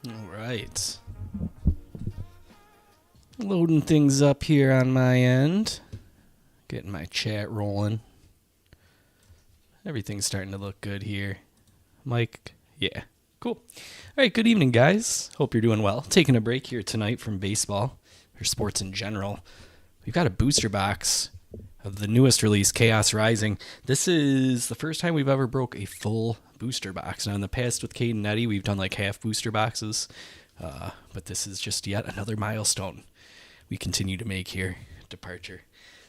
All right. Loading things up here on my end. Getting my chat rolling. Everything's starting to look good here. Mike, yeah. Cool. All right, good evening, guys. Hope you're doing well. Taking a break here tonight from baseball, or sports in general. We've got a booster box of the newest release, Chaos Rising. This is the first time we've ever broke a full booster box. Now, in the past with Cade and Eddie, we've done like half booster boxes, but this is just yet another milestone we continue to make here. Departure.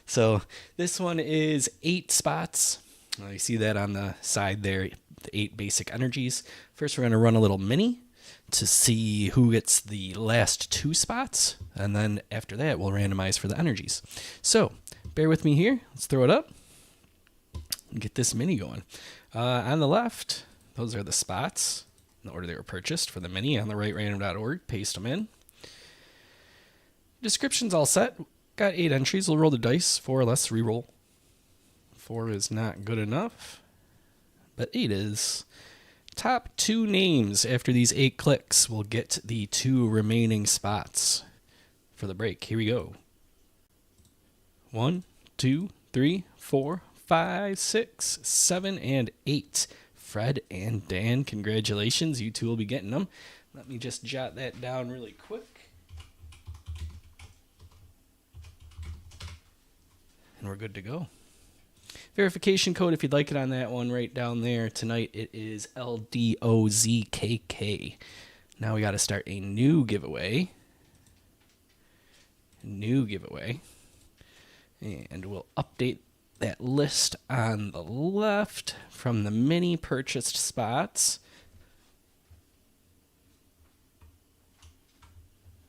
So this one is 8 spots. You see that on the side there, the 8 basic energies. First, we're going to run a little mini to see who gets the last 2 spots, and then after that, we'll randomize for the energies. So, bear with me here. Let's throw it up and get this mini going. On the left, those are the spots in the order they were purchased for the mini. On the right, random.org. Paste them in. Description's all set. Got 8 entries. We'll roll the dice. 4 or less, reroll. 4 is not good enough, but 8 is. Top 2 names after these 8 clicks will get the 2 remaining spots for the break. Here we go. 1, 2, 3, 4, 5, 6, 7, and 8. Fred and Dan, congratulations. You two will be getting them. Let me just jot that down really quick. And we're good to go. Verification code, if you'd like it on that one, right down there. Tonight it is LDOZKK. Now we got to start a new giveaway. And we'll update that list on the left from the mini purchased spots.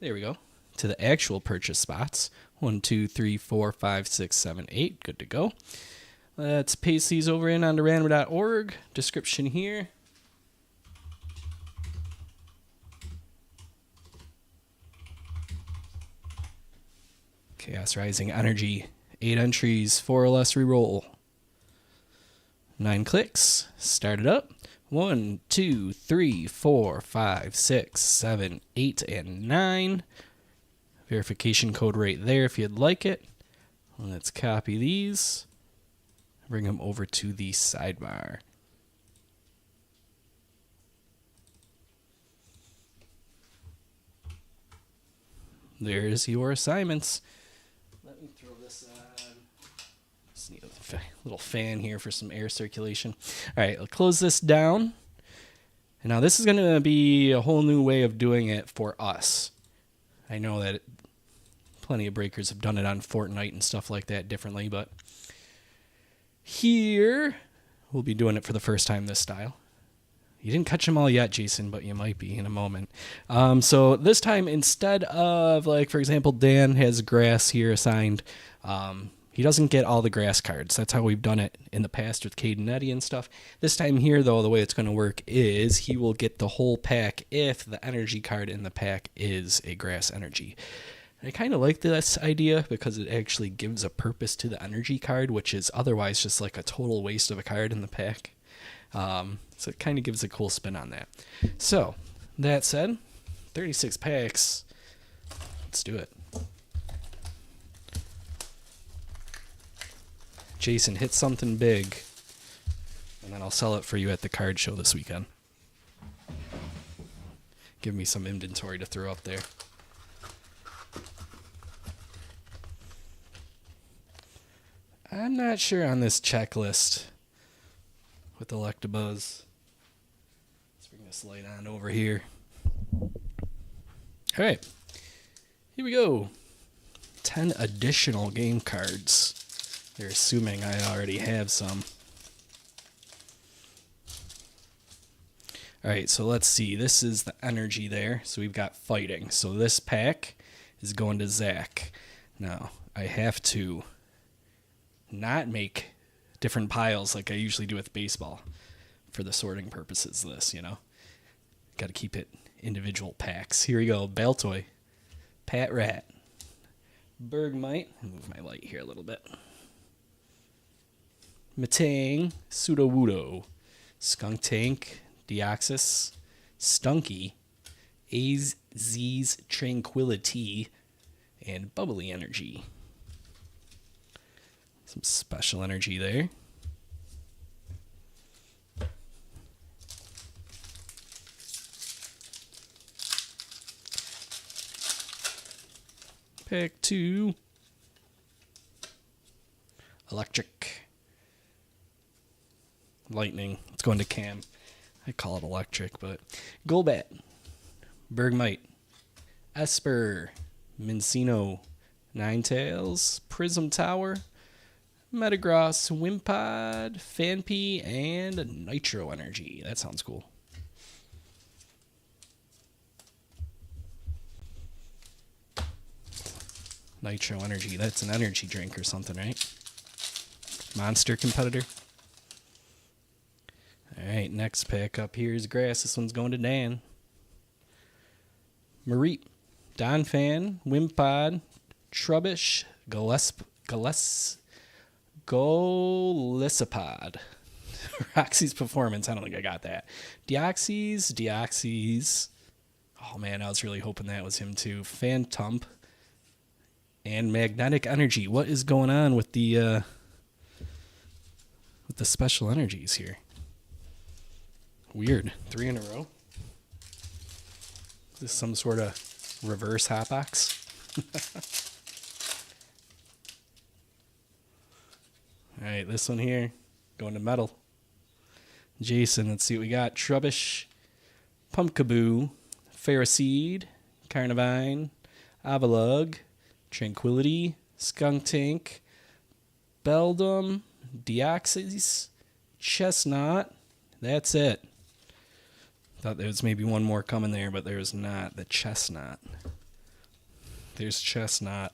There we go. To the actual purchase spots. 1, 2, 3, 4, 5, 6, 7, 8. Good to go. Let's paste these over in onto random.org. Description here. Chaos Rising Energy. 8 entries, 4 or less reroll. 9 clicks. Start it up. 1, 2, 3, 4, 5, 6, 7, 8, and 9. Verification code right there if you'd like it. Let's copy these. Bring them over to the sidebar. There's your assignments. Let me throw this on. Just need a little fan here for some air circulation. All right, I'll close this down. And now this is going to be a whole new way of doing it for us. I know that plenty of breakers have done it on Fortnite and stuff like that differently, but here we'll be doing it for the first time this style. You didn't catch them all yet, Jason, but you might be in a moment. So this time, instead of, like, for example, Dan has grass here assigned, he doesn't get all the grass cards. That's how we've done it in the past with Cade and Eddie and stuff. This time here, though, the way it's going to work is he will get the whole pack if the energy card in the pack is a grass energy. I kind of like this idea because it actually gives a purpose to the energy card, which is otherwise just like a total waste of a card in the pack. So it kind of gives a cool spin on that. So, that said, 36 packs. Let's do it. Jason, hit something big, and then I'll sell it for you at the card show this weekend. Give me some inventory to throw up there. I'm not sure on this checklist with Electabuzz. Let's bring this light on over here. All right. Here we go. 10 additional game cards. They're assuming I already have some. All right, so let's see. This is the energy there. So we've got fighting. So this pack is going to Zach. Now, I have to not make different piles like I usually do with baseball for the sorting purposes of this, you know. Got to keep it individual packs. Here we go. Baltoy, Pat Rat, Bergmite. Move my light here a little bit. Matang, Sudowoodo, Skunk Tank, Deoxys, Stunky, Az's Tranquility, and Bubbly Energy. Some special energy there. Pack 2. Electric. Lightning. It's going to Cam. I call it electric, but Golbat. Bergmite. Esper. Mincino. Ninetales. Prism Tower. Metagross. Wimpod. Fanpy. And Nitro Energy. That sounds cool. Nitro Energy. That's an energy drink or something, right? Monster competitor. All right, next pack up here is grass. This one's going to Dan. Mareep, Donphan, Wimpod, Trubbish, Golisopod. Roxy's Performance. I don't think I got that. Deoxys. Oh, man, I was really hoping that was him, too. Phantump. And Magnetic Energy. What is going on with the special energies here? Weird. 3 in a row. Is this some sort of reverse hotbox? All right, this one here going to metal. Jason, let's see what we got. Trubbish, Pumpkaboo, Ferroseed, Carnivine, Avalugg, Tranquility, Skuntank, Beldum, Deoxys, Chestnut. That's it. Thought there was maybe one more coming there, but there's not. The Chestnut. There's Chestnut.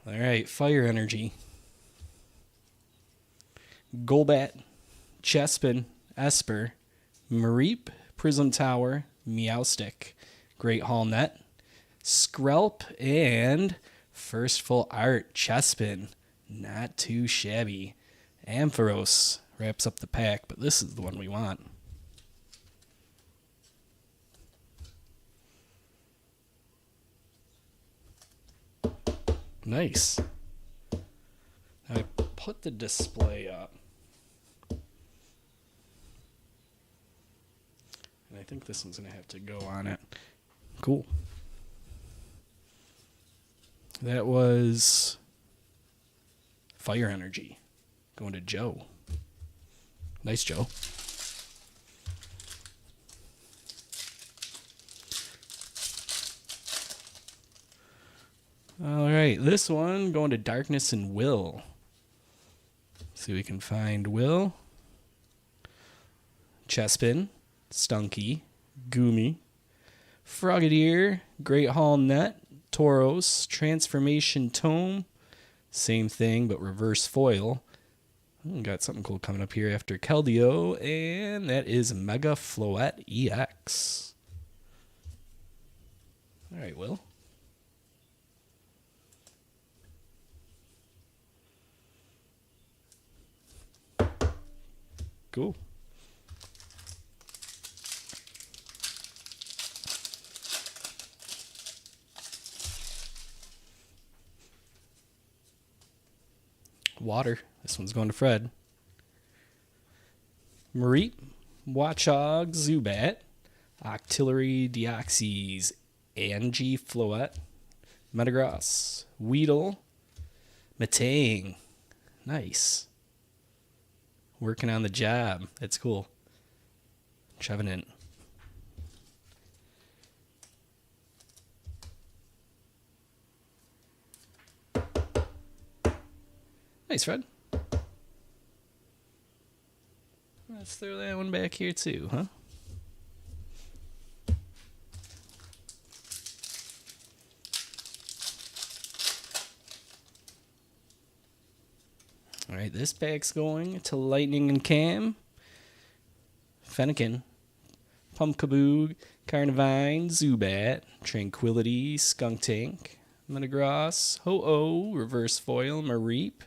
All right, Fire Energy. Golbat, Chespin, Esper, Mareep, Prism Tower, Meowstic, Great Hall Net, Skrelp, and First Full Art, Chespin. Not too shabby. Ampharos wraps up the pack, but this is the one we want. Nice. I put the display up. And I think this one's going to have to go on it. Cool. That was Fire Energy. Going to Joe. Nice, Joe. All right, this one going to Darkness and Will. See if we can find Will. Chespin, Stunky, Goomy, Frogadier, Great Hall Net, Tauros, Transformation Tome. Same thing, but reverse foil. Got something cool coming up here after Keldeo, and that is Mega Floette EX. All right, Will. Cool. Water. This one's going to Fred. Mareep, Watchog, Zubat, Octillery, Deoxys, Angie, Floette, Metagross, Weedle, Metang. Nice. Working on the job. That's cool. Trevenant. Nice, Fred. Let's throw that one back here too, huh? All right, this pack's going to Lightning and Cam, Fennekin, Pumpkaboo, Carnivine, Zubat, Tranquility, Skuntank, Metagross, Ho-Oh, Reverse Foil, Mareep,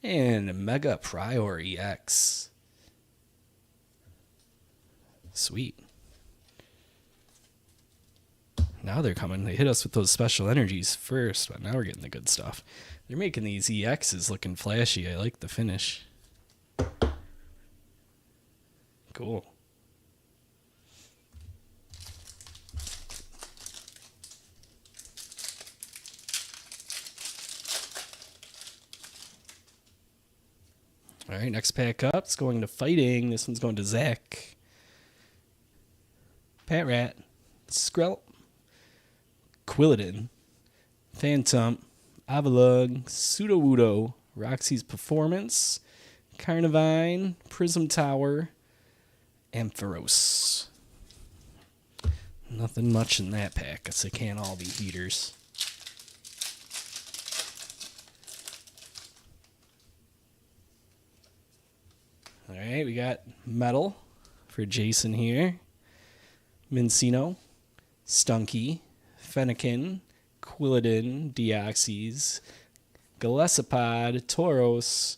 and Mega Prior EX. Sweet. Now they're coming. They hit us with those special energies first, but now we're getting the good stuff. They're making these EXs looking flashy. I like the finish. Cool. All right, next pack up. It's going to Fighting. This one's going to Zach. Patrat. Skrelp. Quilladin. Phantom. Avalugg. Sudowoodo. Roxy's Performance. Carnivine. Prism Tower. Ampharos. Nothing much in that pack, because they can't all be heaters. All right, we got Metal for Jason here. Mincino, Stunky, Fennekin, Quilladin, Deoxys, Galesopod, Tauros,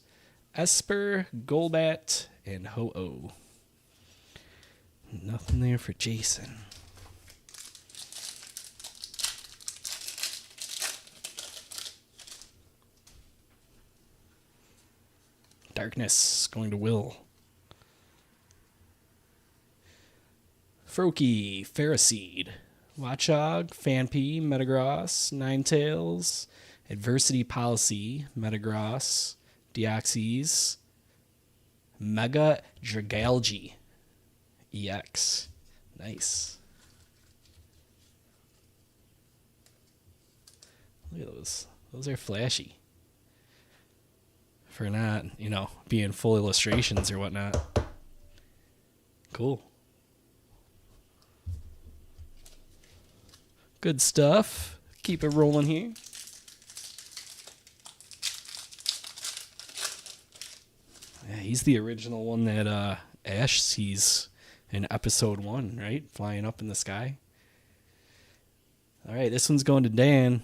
Esper, Golbat, and Ho-Oh. Nothing there for Jason. Darkness going to Will. Froakie, Ferroseed, Watchog, Phanpy, Metagross, Ninetales, Adversity Policy, Metagross, Deoxys, Mega Dragalge, EX. Nice. Look at those. Those are flashy. For not, being full illustrations or whatnot. Cool. Good stuff. Keep it rolling here. Yeah, he's the original one that Ash sees in episode 1, right? Flying up in the sky. All right, this one's going to Dan.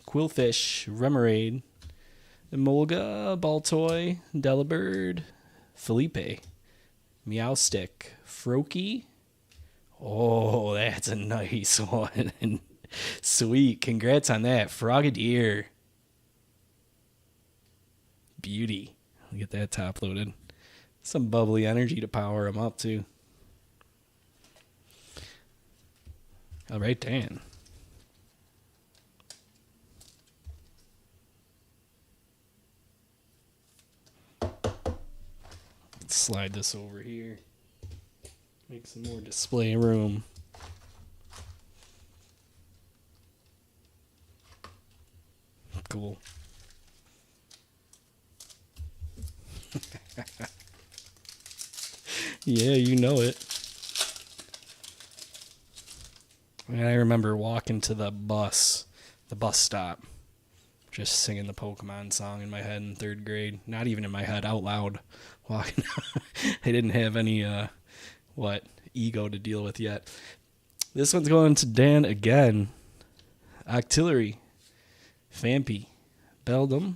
Quillfish, Remoraid, Emolga, Baltoy, Delibird, Felipe, Meowstick, Froakie. Oh, that's a nice one. Sweet. Congrats on that. Frogadier. Beauty. I'll get that top loaded. Some bubbly energy to power him up, too. All right, Dan. Let's slide this over here. Make some more display room. Cool. Yeah, you know it. I remember walking to the bus stop, just singing the Pokemon song in my head in 3rd grade. Not even in my head, out loud. Walking. I didn't have any ego to deal with yet. This one's going to Dan again. Octillery, Phanpy, Beldum,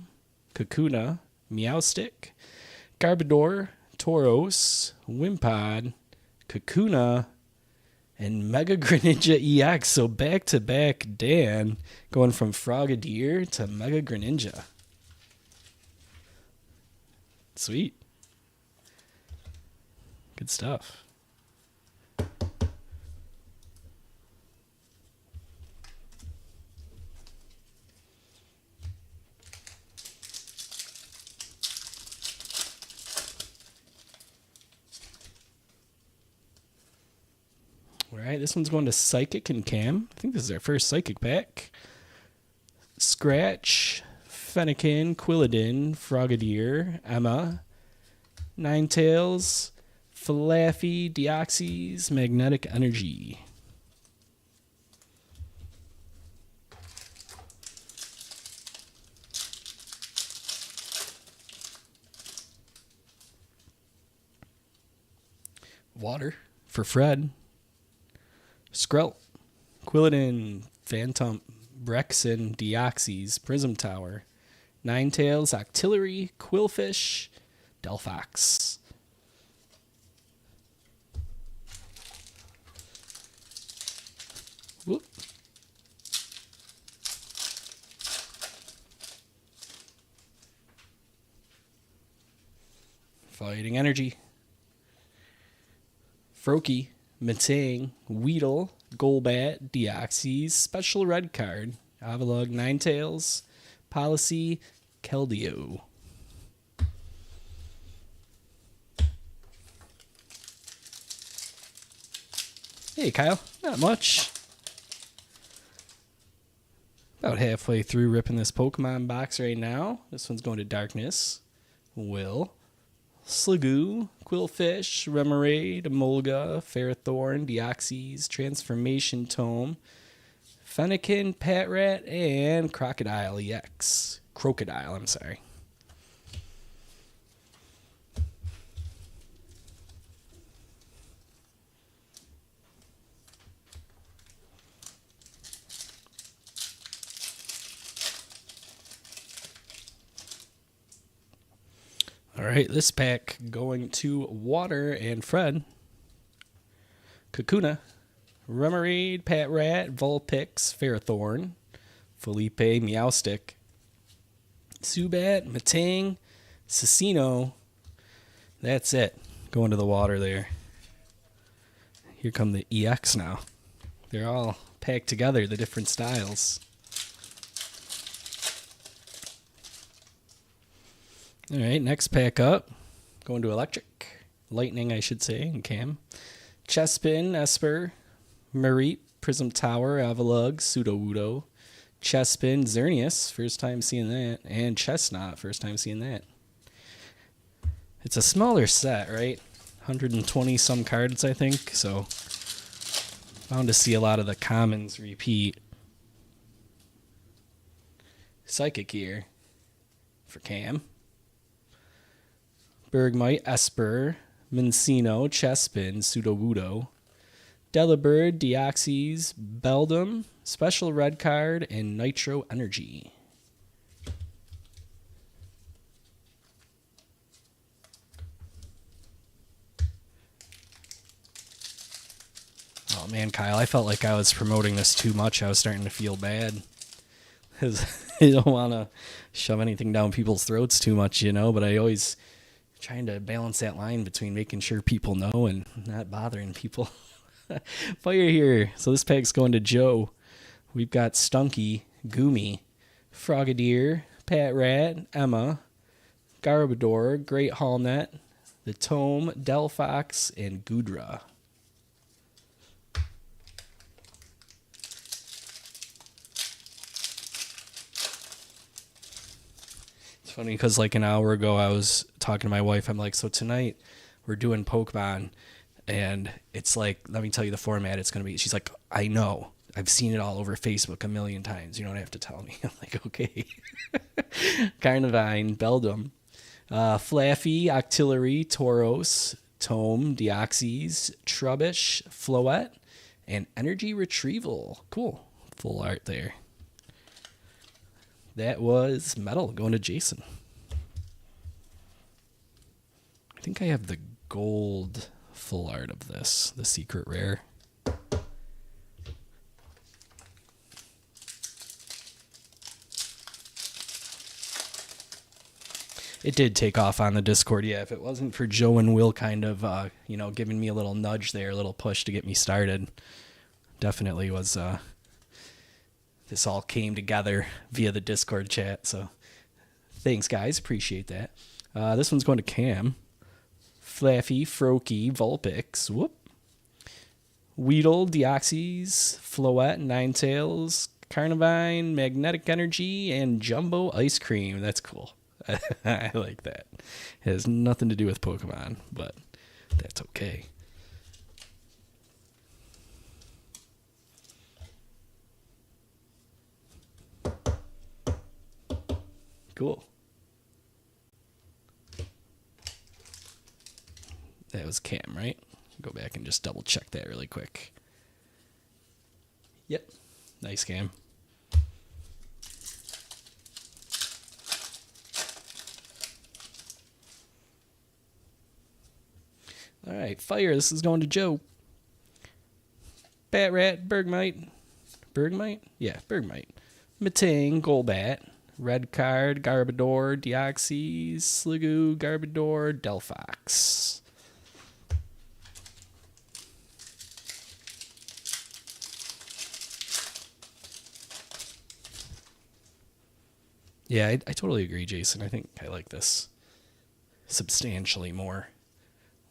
Kakuna, Meowstick, Garbodor, Tauros, Wimpod, Kakuna, and Mega Greninja EX. So back-to-back Dan going from Frogadier to Mega Greninja. Sweet. Good stuff. All right, this one's going to Psychic and Cam. I think this is our first Psychic pack. Scratch, Fennekin, Quilladin, Frogadier, Emma, Ninetales, Flaffy, Deoxys, Magnetic Energy. Water for Fred. Skrelt, Quilladin, Phantom, Brexin, Deoxys, Prism Tower, Ninetales, Octillery, Quillfish, Delphox. Whoop. Fighting Energy, Froakie, Metang, Weedle, Golbat, Deoxys, Special Red Card, Avalugg, Ninetales, Policy, Keldeo. Hey, Kyle. Not much. About halfway through ripping this Pokemon box right now. This one's going to Darkness. Will. Sliggoo, Quillfish, Remoraid, Emolga, Ferrothorn, Deoxys, Transformation Tome, Fennekin, Patrat, and Crocodile EX. Crocodile, I'm sorry. All right, this pack going to Water and Fred. Kakuna, Remoraid, Patrat, Vulpix, Ferrothorn, Felipe, Meowstic, Zubat, Metang, Cicino. That's it. Going to the water there. Here come the EX now. They're all packed together, the different styles. All right, next pack up. Going to Electric. Lightning, I should say, and Cam. Chespin, Esper, Mareep, Prism Tower, Avalugg, Sudowoodo. Chespin, Xerneas, first time seeing that. And Chestnut, first time seeing that. It's a smaller set, right? 120 some cards, I think. So, bound to see a lot of the commons repeat. Psychic here for Cam. Bergmite, Esper, Mincino, Chespin, Sudowoodo, Delibird, Deoxys, Beldum, Special Red Card, and Nitro Energy. Oh man, Kyle, I felt like I was promoting this too much. I was starting to feel bad. Because I don't want to shove anything down people's throats too much, you know, but I always trying to balance that line between making sure people know and not bothering people. Fire here. So this pack's going to Joe. We've got Stunky, Goomy, Frogadier, Patrat, Emma, Garbodor, Great Hallnet, the Tome, Delphox, and Goodra. Funny because like an hour ago I was talking to my wife. I'm like, so tonight we're doing Pokemon and it's like, let me tell you the format it's going to be. She's like, I know, I've seen it all over Facebook a million times, you don't have to tell me. I'm like, okay. Carnivine, Beldum, Flaffy, Octillery, Tauros, Tome, Deoxys, Trubbish, Floette, and Energy Retrieval. Cool, full art there. That was Metal going to Jason. I think I have the gold full art of this, the secret rare. It did take off on the Discord, yeah. If it wasn't for Joe and Will kind of, giving me a little nudge there, a little push to get me started, definitely was... This all came together via the Discord chat, so thanks, guys. Appreciate that. This one's going to Cam. Flaffy, Froakie, Vulpix, Weedle, Deoxys, Floette, Ninetales, Carnivine, Magnetic Energy, and Jumbo Ice Cream. That's cool. I like that. It has nothing to do with Pokemon, but that's okay. Cool. That was Cam, right? go back and just double check that really quick. Yep. Nice game. All right, fire. This is going to Joe. Bat Rat, Bergmite. Bergmite? Yeah, Bergmite. Matang, Golbat. Red Card, Garbodor, Deoxys, Sliggoo, Garbodor, Delphox. Yeah, I totally agree, Jason. I think I like this substantially more.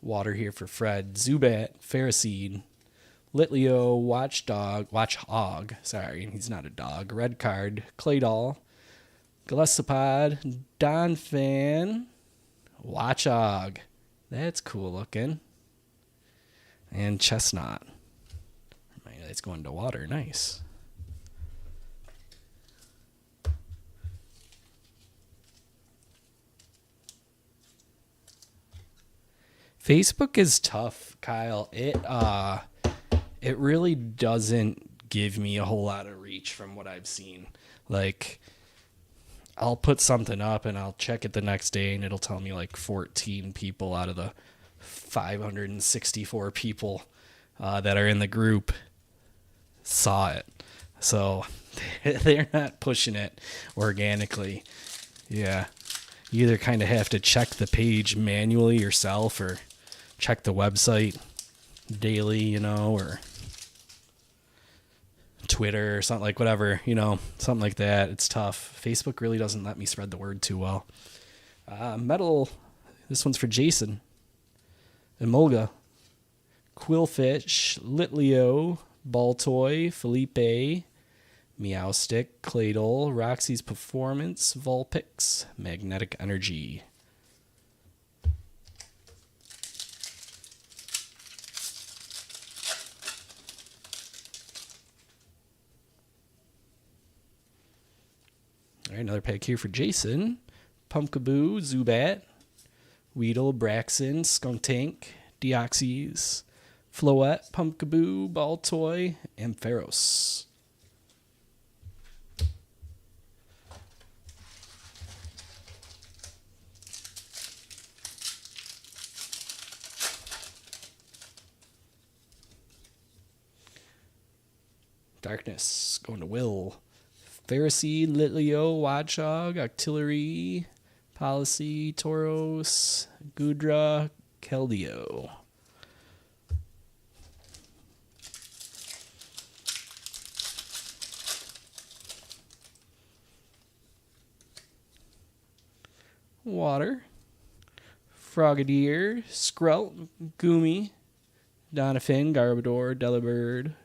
Water here for Fred. Zubat, Ferroseed, Litleo, Watchog. Sorry, he's not a dog. Red Card, Claydol, Golisopod, Donphan, Watchog. That's cool looking. And Chestnut. That's going to water. Nice. Facebook is tough, Kyle. It really doesn't give me a whole lot of reach from what I've seen. Like, I'll put something up and I'll check it the next day and it'll tell me like 14 people out of the 564 people that are in the group saw it. So they're not pushing it organically. Yeah. You either kind of have to check the page manually yourself or check the website daily, or Twitter or something, like whatever, something like that. It's tough. Facebook really doesn't let me spread the word too well. Metal, this one's for Jason. Emolga, Quillfish, Litleo, Baltoy, Felipe, Meowstick, Claydol, Roxy's Performance, Vulpix, Magnetic Energy. All right, another pack here for Jason. Pumpkaboo, Zubat, Weedle, Braxton, Skuntank, Deoxys, Floette, Pumpkaboo, Baltoy, Ampharos. Darkness, going to Will. Pharisee, Litleo, Watchog, Octillery, Policy, Tauros, Gudra, Keldeo. Water, Frogadier, Skrelt, Goomy, Doniphan, Garbodor, Delibird,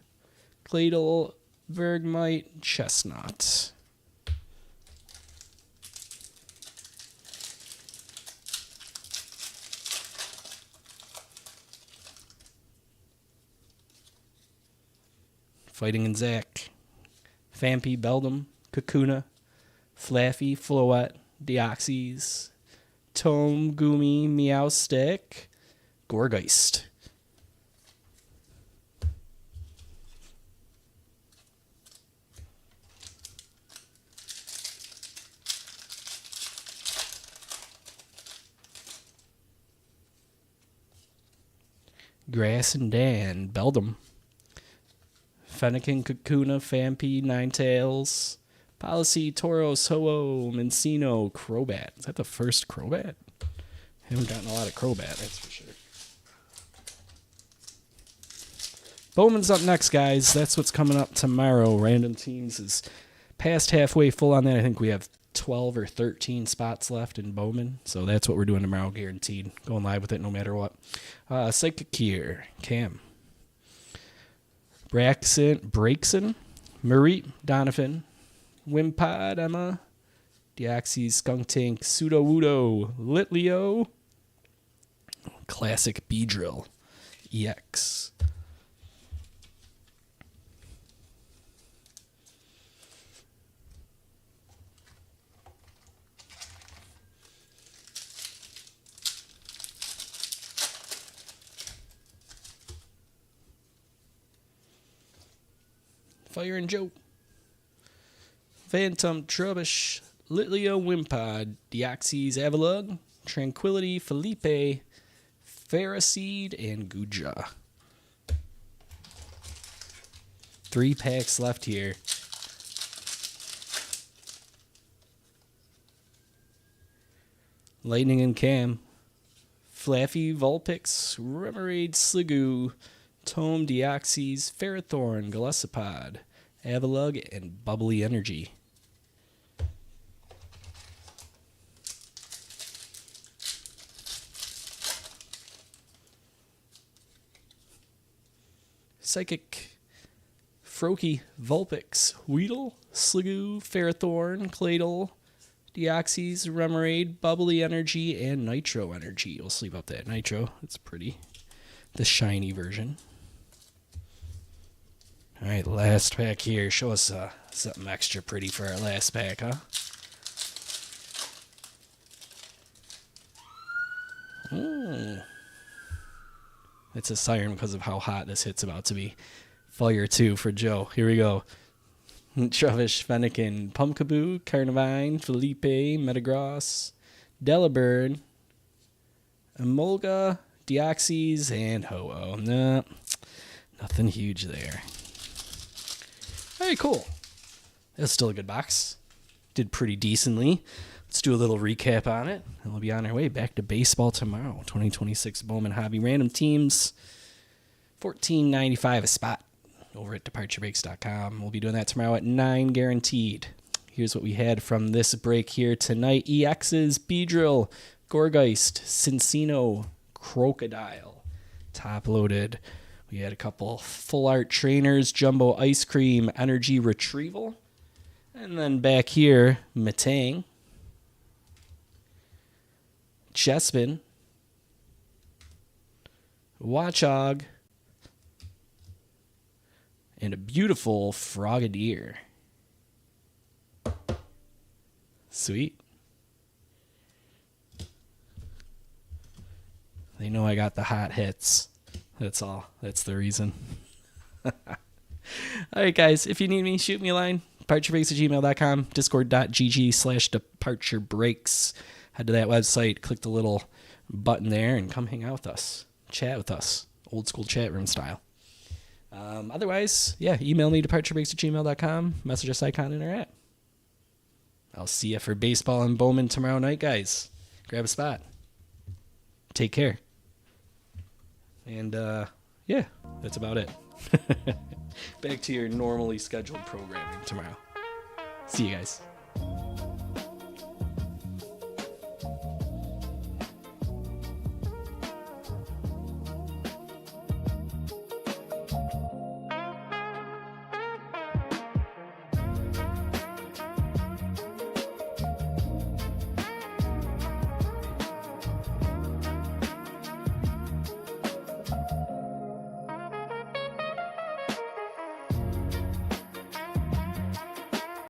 Claydol, Bergmite, Chestnut. Fighting in Zach. Fampi, Beldum, Kakuna, Flaffy, Floette, Deoxys, Tome, Goomy, Meowstick, Gorgeist. Grass and Dan, Beldum, Fennekin, Kakuna, Fampi, Ninetales, Policy, Tauros, Ho-Oh, Mincino, Crobat. Is that the first Crobat? I haven't gotten a lot of Crobat, that's for sure. Bowman's up next, guys. That's what's coming up tomorrow. Random Teams is past halfway full on that. I think we have 12 or 13 spots left in Bowman. So that's what we're doing tomorrow, guaranteed. Going live with it no matter what. Psychic here, Cam. Braxton, Marie, Donovan, Wimpod, Emma, Deoxys, Skuntank, Sudowoodo, Litleo, Classic Beedrill, EX. Fire and Joe. Phantom Trubbish, Litleo Wimpod, Deoxys Avalug, Tranquility Felipe, Ferroseed, and Guja. 3 packs left here. Lightning and Cam, Flaffy Vulpix, Remoraid Sliggoo, Tome Deoxys, Ferrothorn, Golisopod, Avalug, and Bubbly Energy. Psychic, Froakie, Vulpix, Weedle, Sliggoo, Ferrothorn, Claydol, Deoxys, Remoraid, Bubbly Energy, and Nitro Energy. We'll sleeve up that Nitro. It's pretty. The shiny version. All right, last pack here. Show us something extra pretty for our last pack, huh? Ooh. It's a siren because of how hot this hit's about to be. Fire 2 for Joe. Here we go. Trubbish, Fennekin, Pumpkaboo, Carnivine, Felipe, Metagross, Delibird, Emolga, Deoxys, and Ho-Oh. Nah, nothing huge there. All right, cool. That's still a good box. Did pretty decently. Let's do a little recap on it, and we'll be on our way back to baseball tomorrow. 2026 Bowman Hobby Random Teams, $14.95 a spot over at DepartureBreaks.com. We'll be doing that tomorrow at 9 guaranteed. Here's what we had from this break here tonight. EX's, Beedrill, Gorgeist, Cincino, Crocodile. Top loaded. We had a couple full art trainers, Jumbo Ice Cream, Energy Retrieval. And then back here, Matang, Chespin, Watchog, and a beautiful Frogadier. Sweet. They know I got the hot hits. That's all. That's the reason. All right, guys. If you need me, shoot me a line. DepartureBreaks@gmail.com. Discord.gg/DepartureBreaks. Head to that website. Click the little button there and come hang out with us. Chat with us. Old school chat room style. Otherwise, yeah, email me, DepartureBreaks@gmail.com. Message us icon in our app. I'll see you for baseball and Bowman tomorrow night, guys. Grab a spot. Take care. And, yeah, that's about it. Back to your normally scheduled programming tomorrow. See you guys.